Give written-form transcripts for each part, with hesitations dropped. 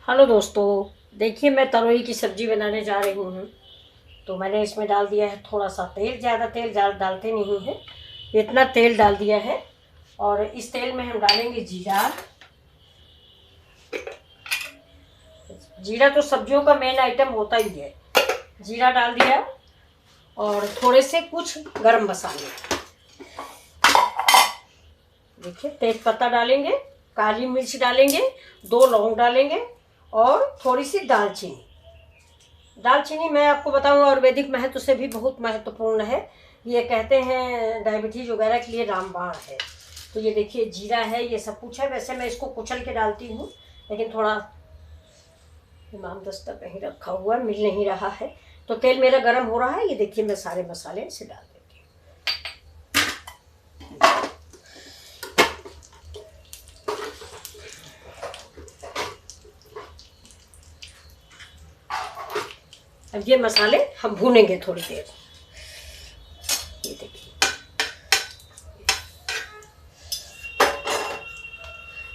Hello दोस्तों, देखिए मैं तरोई की सब्ज़ी बनाने जा रही हूँ। तो मैंने इसमें डाल दिया है थोड़ा सा तेल। ज़्यादा तेल डालते नहीं हैं, इतना तेल डाल दिया है। और इस तेल में हम डालेंगे जीरा। जीरा तो सब्जियों का मेन आइटम होता ही है। जीरा डाल दिया और थोड़े से कुछ गरम मसाले। देखिए तेज पत्ता डालेंगे, काली मिर्च डालेंगे, 2 लौंग डालेंगे और थोड़ी सी दालचीनी। दालचीनी मैं आपको बताऊं आयुर्वेदिक महत्व से भी बहुत महत्वपूर्ण है। ये कहते हैं डायबिटीज वगैरह के लिए रामबाण है। तो ये देखिए जीरा है, ये सब कुछ है। वैसे मैं इसको कुचल के डालती हूँ, लेकिन थोड़ा इमाम दस्ता कहीं रखा हुआ मिल नहीं रहा है। तो तेल मेरा गर्म हो रहा है। ये देखिए मैं सारे मसाले इसे डाल देती हूँ। अब ये मसाले हम भूनेंगे थोड़ी देर। ये देखिए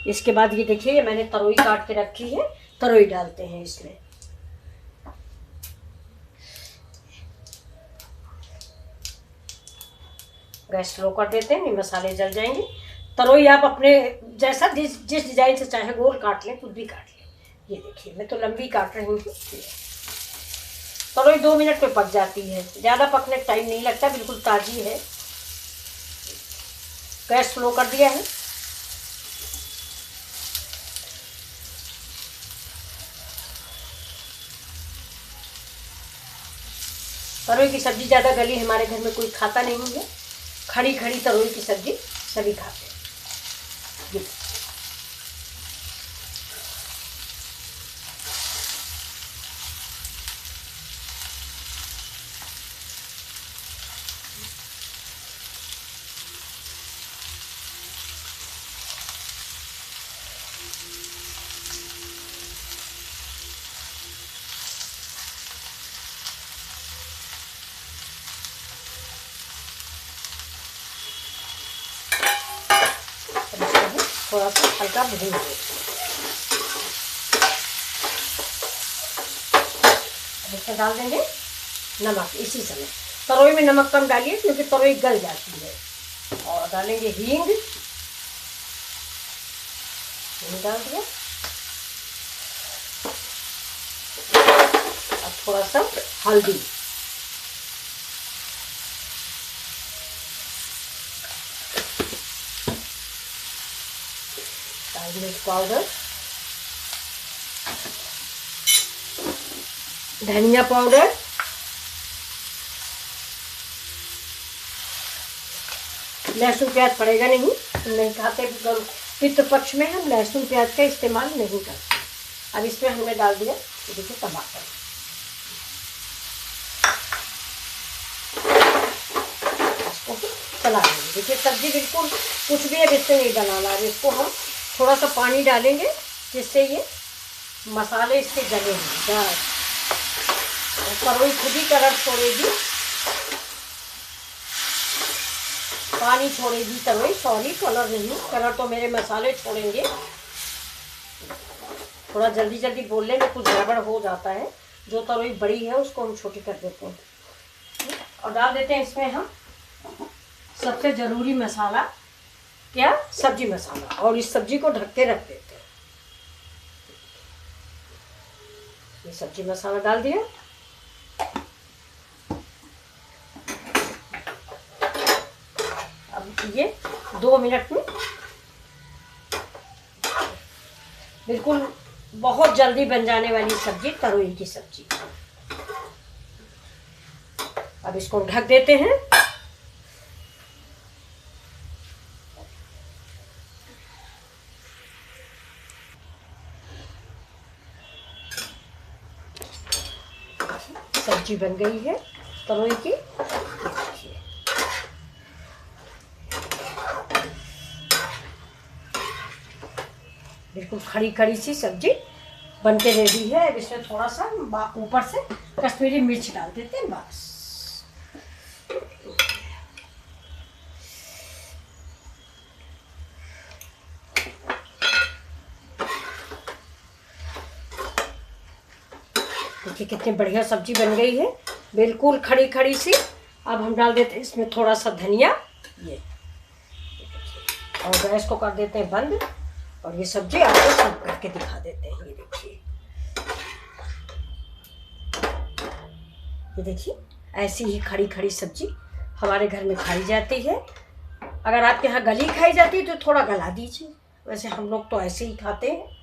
इसके बाद ये देखिए मैंने तरोई काट के रखी है। तरोई डालते हैं इसमें। गैस स्लो कर देते हैं, नहीं मसाले जल जाएंगे। तरोई आप अपने जैसा जिस डिजाइन से चाहे गोल काट लें, कुछ भी काट लें। ये देखिए मैं तो लंबी काट रही हूँ। तरोई 2 मिनट में पक जाती है, ज़्यादा पकने का टाइम नहीं लगता, बिल्कुल ताज़ी है। गैस स्लो कर दिया है। तरोई की सब्ज़ी ज़्यादा गली हमारे घर में कोई खाता नहीं है। खड़ी खड़ी तरोई की सब्ज़ी सभी खाते हैं। थोड़ा सा हल्का भून लेंगे। इसमें डाल देंगे नमक इसी समय। तरोई में नमक कम डालिए क्योंकि तरोई गल जाती है। और डालेंगे हींग, डाल दिया। और थोड़ा सा हल्दी, लाल मिर्च पाउडर, धनिया पाउडर, लहसुन प्याज पड़ेगा नहीं खाते। पित्त पक्ष में हम लहसुन प्याज का इस्तेमाल नहीं करते। अब इसमें हमने डाल दिया देखिए टमाटर। इसको चला लेंगे। देखिए सब्जी बिल्कुल कुछ भी अब इससे नहीं बनाना। अब इसको हम थोड़ा सा पानी डालेंगे जिससे ये मसाले इसके जलेंगे। तरोई खुद ही कलर छोड़ेगी, पानी छोड़ेगी तरोई। सॉरी, कलर नहीं, कलर तो मेरे मसाले छोड़ेंगे। थोड़ा जल्दी जल्दी बोलने में कुछ गड़बड़ हो जाता है। जो तरोई बड़ी है उसको हम छोटी कर देते हैं और डाल देते हैं इसमें हम सबसे ज़रूरी मसाला, क्या, सब्जी मसाला। और इस सब्जी को ढक के रख देते हैं। ये सब्जी मसाला डाल दिया। अब ये 2 मिनट में बिल्कुल बहुत जल्दी बन जाने वाली सब्जी तरोई की सब्जी। अब इसको ढक देते हैं। सब्जी बन गई है तरोई की। बिल्कुल खड़ी खड़ी सी सब्जी बन के रेडी है। अब इसमें थोड़ा सा ऊपर से कश्मीरी मिर्च डाल देते हैं, बस। देखिए कितनी बढ़िया सब्जी बन गई है, बिल्कुल खड़ी खड़ी सी। अब हम डाल देते हैं इसमें थोड़ा सा धनिया, ये, और गैस को कर देते हैं बंद। और ये सब्जी आपको सर्व करके दिखा देते हैं। ये देखिए ऐसी ही खड़ी खड़ी सब्जी हमारे घर में खाई जाती है। अगर आपके यहाँ गली खाई जाती है तो थोड़ा गला दीजिए, वैसे हम लोग तो ऐसे ही खाते हैं।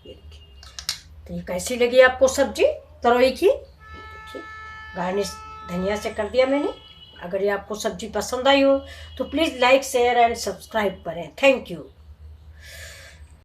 ये देखिए तो ये कैसी लगी आपको सब्जी तरोई की? देखिए गार्निश धनिया से कर दिया मैंने। अगर ये आपको सब्जी पसंद आई हो तो please like share and subscribe करें। Thank you.